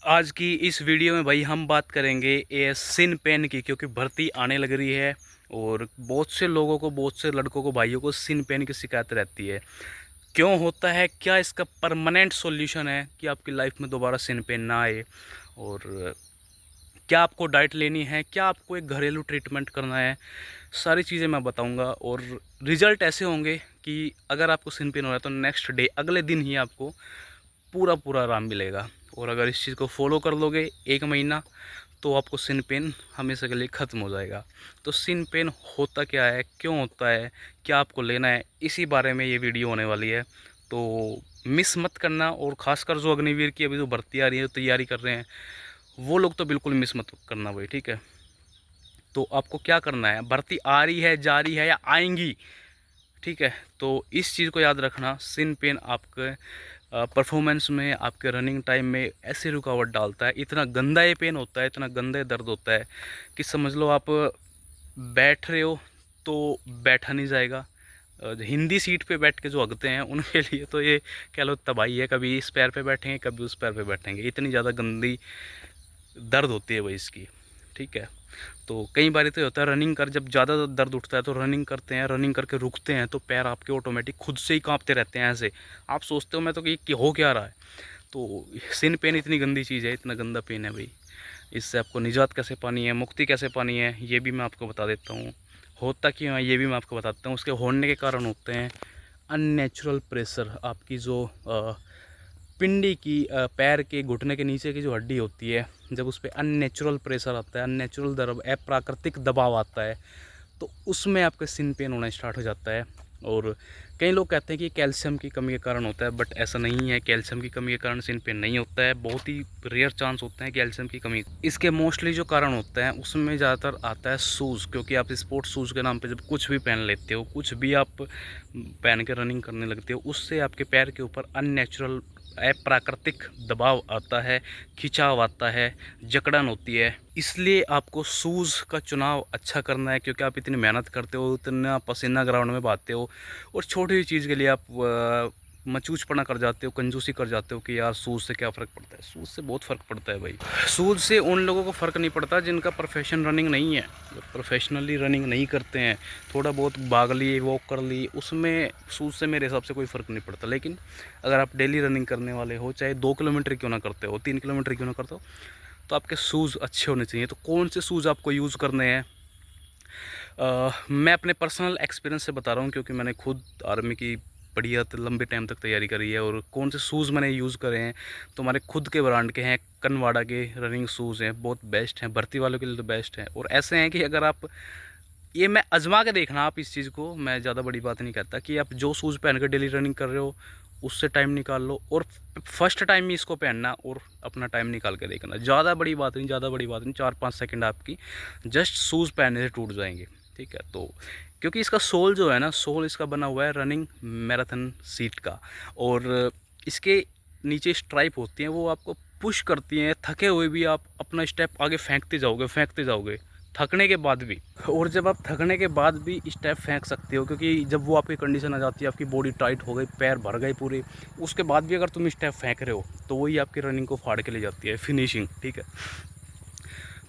आज की इस वीडियो में भाई हम बात करेंगे ये सिन पेन की, क्योंकि भर्ती आने लग रही है और बहुत से लोगों को, बहुत से लड़कों को, भाइयों को सिन पेन की शिकायत रहती है। क्यों होता है, क्या इसका परमानेंट सॉल्यूशन है कि आपकी लाइफ में दोबारा सिन पेन ना आए, और क्या आपको डाइट लेनी है, क्या आपको एक घरेलू ट्रीटमेंट करना है, सारी चीज़ें मैं बताऊंगा। और रिज़ल्ट ऐसे होंगे कि अगर आपको सिन पेन हो रहा है तो नेक्स्ट डे, अगले दिन ही आपको पूरा पूरा आराम मिलेगा। और अगर इस चीज़ को फॉलो कर लोगे 1 महीना, तो आपको सिन पेन हमेशा के लिए ख़त्म हो जाएगा। तो सिन पेन होता क्या है, क्यों होता है, क्या आपको लेना है, इसी बारे में ये वीडियो होने वाली है। तो मिस मत करना। और ख़ासकर जो अग्निवीर की अभी जो भर्ती आ रही है, तैयारी कर रहे हैं, वो लोग तो बिल्कुल मिस मत करना भाई, ठीक है। तो आपको क्या करना है, भर्ती आ रही है, जा रही है या आएंगी, ठीक है, तो इस चीज़ को याद रखना। सिन पेन आपके परफॉर्मेंस में, आपके रनिंग टाइम में ऐसी रुकावट डालता है, इतना गंदा ये पेन होता है, इतना गंदा ये दर्द होता है कि समझ लो आप बैठ रहे हो तो बैठा नहीं जाएगा। हिंदी सीट पे बैठ के जो हगते हैं उनके लिए तो ये कह लो तबाही है। कभी इस पैर पे बैठेंगे, कभी उस पैर पे बैठेंगे, इतनी ज़्यादा गंदी दर्द होती है भाई इसकी, ठीक है। तो कई बार तो होता है, रनिंग कर जब ज़्यादा दर्द उठता है तो रनिंग करते हैं, रनिंग करके रुकते हैं तो पैर आपके ऑटोमेटिक खुद से ही कांपते रहते हैं ऐसे। आप सोचते हो मैं तो कि हो क्या रहा है। तो सिन पेन इतनी गंदी चीज़ है, इतना गंदा पेन है भाई। इससे आपको निजात कैसे पानी है, मुक्ति कैसे पानी है, ये भी मैं आपको बता देता हूँ। होता क्यों है ये भी मैं आपको बताता हूँ। उसके होने के कारण होते हैं अननेचुरल प्रेशर। आपकी जो पिंडी की, पैर के घुटने के नीचे की जो हड्डी होती है, जब उस पर अननेचुरल प्रेशर आता है, अननेचुरल दबाव, अप्राकृतिक दबाव आता है, तो उसमें आपके सिन पेन होना स्टार्ट हो जाता है। और कई लोग कहते हैं कि कैल्शियम की कमी के कारण होता है, बट ऐसा नहीं है। कैल्शियम की कमी के कारण सिन पेन नहीं होता है, बहुत ही रेयर चांस होते हैं कैल्शियम की कमी। इसके मोस्टली जो कारण होते हैं उसमें ज़्यादातर आता है शूज़, क्योंकि आप स्पोर्ट्स शूज़ के नाम पे जब कुछ भी पहन लेते हो, कुछ भी आप पहन के रनिंग करने लगते हो, उससे आपके पैर के ऊपर अननेचुरल, अप्राकृतिक दबाव आता है, खिंचाव आता है, जकड़न होती है। इसलिए आपको शूज़ का चुनाव अच्छा करना है, क्योंकि आप इतनी मेहनत करते हो, इतना पसीना ग्राउंड में बहाते हो, और छोटी सी चीज़ के लिए आप मचूचपना कर जाते हो, कंजूसी कर जाते हो कि यार शूज़ से क्या फ़र्क पड़ता है। शूज़ से बहुत फ़र्क पड़ता है भाई। शूज़ से उन लोगों को फ़र्क नहीं पड़ता जिनका प्रोफेशन रनिंग नहीं है, जो प्रोफेशनली रनिंग नहीं करते हैं, थोड़ा बहुत भाग लिए, वॉक कर ली, उसमें शूज़ से मेरे हिसाब से कोई फ़र्क नहीं पड़ता। लेकिन अगर आप डेली रनिंग करने वाले हो, चाहे 2 किलोमीटर क्यों ना करते हो, 3 किलोमीटर क्यों ना करते हो, तो आपके शूज़ अच्छे होने चाहिए। तो कौन से शूज़ आपको यूज़ करने हैं, मैं अपने पर्सनल एक्सपीरियंस से बता रहा हूँ, क्योंकि मैंने खुद आर्मी की बढ़िया लंबे टाइम तक तैयारी करी है। और कौन से शूज़ मैंने यूज़ करे हैं, तो हमारे खुद के ब्रांड के हैं, कनवाड़ा के रनिंग शूज़ हैं, बहुत बेस्ट हैं, भर्ती वालों के लिए तो बेस्ट हैं। और ऐसे हैं कि अगर आप ये, मैं आजमा के देखना आप इस चीज़ को, मैं ज़्यादा बड़ी बात नहीं कहता कि आप जो शूज़ पहन कर डेली रनिंग कर रहे हो उससे टाइम निकाल लो, और फर्स्ट टाइम ही इसको पहनना और अपना टाइम निकाल के देखना। ज़्यादा बड़ी बात नहीं, ज़्यादा बड़ी बात नहीं, 4-5 सेकंड आपकी जस्ट शूज़ पहनने से टूट जाएंगे, ठीक है। तो क्योंकि इसका सोल जो है ना, सोल इसका बना हुआ है रनिंग मैराथन सीट का, और इसके नीचे स्ट्राइप होती हैं, वो आपको पुश करती हैं। थके हुए भी आप अपना स्टेप आगे फेंकते जाओगे, फेंकते जाओगे, थकने के बाद भी। और जब आप थकने के बाद भी स्टेप फेंक सकते हो, क्योंकि जब वो आपकी कंडीशन आ जाती है, आपकी बॉडी टाइट हो गई, पैर भर गए पूरे, उसके बाद भी अगर तुम स्टेप फेंक रहे हो, तो वही आपकी रनिंग को फाड़ के ले जाती है, फिनिशिंग, ठीक है।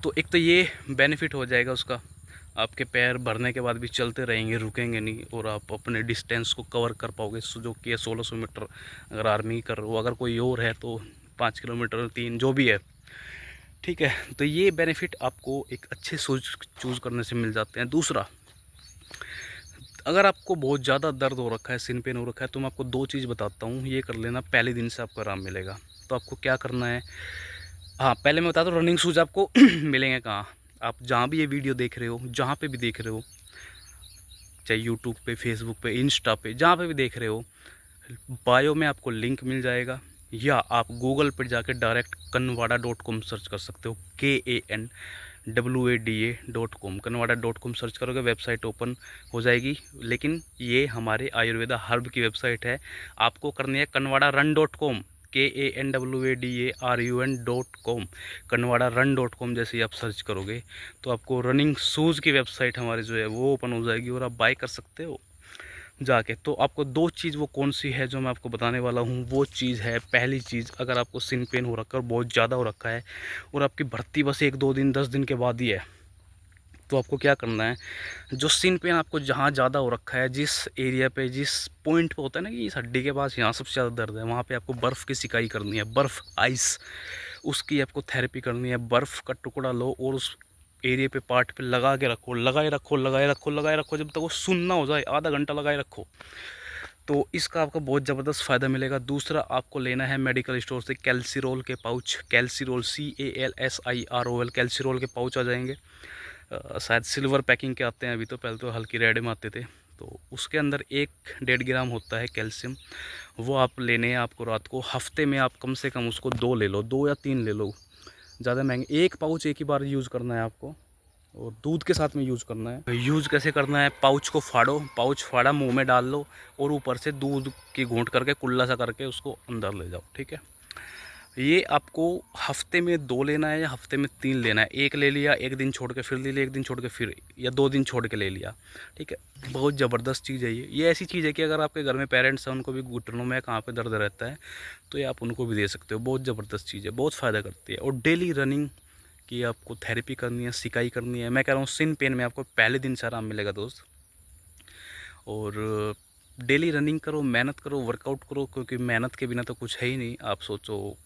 तो एक तो ये बेनिफिट हो जाएगा उसका, आपके पैर भरने के बाद भी चलते रहेंगे, रुकेंगे नहीं, और आप अपने डिस्टेंस को कवर कर पाओगे, जो कि 1600 मीटर अगर आर्मी कर रहे हो, अगर कोई और है तो 5 किलोमीटर, 3, जो भी है, ठीक है। तो ये बेनिफिट आपको एक अच्छे शूज चूज़ करने से मिल जाते हैं। दूसरा, अगर आपको बहुत ज़्यादा दर्द हो रखा है, सिन पेन हो रखा है, तो मैं आपको 2 चीज़ बताता हूँ, ये कर लेना, पहले दिन से आपको आराम मिलेगा। तो आपको क्या करना है, हाँ पहले मैं बताता हूँ रनिंग शूज़ आपको मिलेंगे कहाँ। आप जहाँ भी ये वीडियो देख रहे हो, जहाँ पे भी देख रहे हो, चाहे यूट्यूब पे, फेसबुक पे, इंस्टा पे, जहाँ पे भी देख रहे हो, बायो में आपको लिंक मिल जाएगा, या आप गूगल पर जाकर डायरेक्ट kanwada.com सर्च कर सकते हो, KANWADA.com, kanwada.com सर्च करोगे, वेबसाइट ओपन हो जाएगी। लेकिन ये हमारे आयुर्वेदा हर्ब की वेबसाइट है, आपको करनी है kanwadarun.com, KANWADARUN.com, kanwadarun.com। जैसे ही आप सर्च करोगे तो आपको रनिंग शूज़ की वेबसाइट हमारी जो है वो ओपन हो जाएगी, और आप बाय कर सकते हो। जाके। तो आपको 2 चीज़ वो कौन सी है जो मैं आपको बताने वाला हूँ। वो चीज़ है, पहली चीज़, अगर आपको सिन पेन हो रखा है और बहुत ज़्यादा हो रखा है और आपकी भर्ती बस 1-2 दिन 10 दिन के बाद ही है, तो आपको क्या करना है, जो सिन पेन आपको जहाँ ज़्यादा हो रखा है, जिस एरिया पे, जिस पॉइंट पे होता है ना कि इस हड्डी के पास यहाँ सबसे ज़्यादा दर्द है, वहाँ पे आपको बर्फ़ की सिकाई करनी है, बर्फ़ आइस, उसकी आपको थेरेपी करनी है। बर्फ़ का टुकड़ा लो और उस एरिया पे, पार्ट पे लगा के रखो, लगाए रखो, लगाए रखो, लगाए रखो, जब तक वो सुन्न हो जाए, आधा घंटा लगाए रखो। तो इसका आपको बहुत ज़बरदस्त फ़ायदा मिलेगा। दूसरा, आपको लेना है मेडिकल स्टोर से कैल्सिरोल के पाउच, कैल्सिरोल CALSIROL, कैल्सिरोल के पाउच आ जाएंगे। शायद सिल्वर पैकिंग के आते हैं अभी, तो पहले तो हल्की रेड में आते थे। तो उसके अंदर 1-1.5 ग्राम होता है कैल्शियम। वो आप लेने हैं आपको रात को। हफ्ते में आप कम से कम उसको 2 ले लो, 2 या 3 ले लो, ज़्यादा महंगे। 1 पाउच एक ही बार यूज़ करना है आपको और दूध के साथ में यूज़ करना है। यूज़ कैसे करना है, पाउच को फाड़ो, पाउच फाड़ा, मुंह में डाल लो और ऊपर से दूध की घूंट करके, कुल्ला सा करके उसको अंदर ले जाओ, ठीक है। ये आपको हफ्ते में 2 लेना है या हफ्ते में 3 लेना है। 1 ले लिया, 1 दिन छोड़ के फिर ले लिया, 1 दिन छोड़ के फिर, या 2 दिन छोड़ के ले लिया, ठीक है। बहुत ज़बरदस्त चीज़ है ये ऐसी चीज़ है कि अगर आपके घर में पेरेंट्स हैं, उनको भी घुटनों में कहाँ पे दर्द रहता है, तो ये आप उनको भी दे सकते हो। बहुत ज़बरदस्त चीज़ है, बहुत फ़ायदा करती है। और डेली रनिंग की आपको थेरेपी करनी है, सिकाई करनी है। मैं कह रहा हूँ सिन पेन में आपको पहले दिन से आराम मिलेगा दोस्त। और डेली रनिंग करो, मेहनत करो, वर्कआउट करो, क्योंकि मेहनत के बिना तो कुछ है ही नहीं। आप सोचो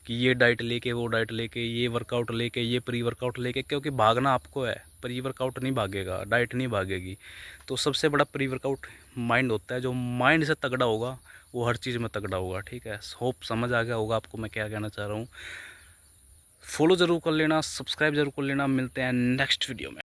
कि ये डाइट लेके, वो डाइट लेके, ये वर्कआउट लेके, ये प्री वर्कआउट लेके, क्योंकि भागना आपको है, प्री वर्कआउट नहीं भागेगा, डाइट नहीं भागेगी। तो सबसे बड़ा प्री वर्कआउट माइंड होता है। जो माइंड से तगड़ा होगा वो हर चीज़ में तगड़ा होगा, ठीक है। होप समझ आ गया होगा आपको मैं क्या कहना चाह रहा हूँ। फॉलो ज़रूर कर लेना, सब्सक्राइब ज़रूर कर लेना। मिलते हैं नेक्स्ट वीडियो में।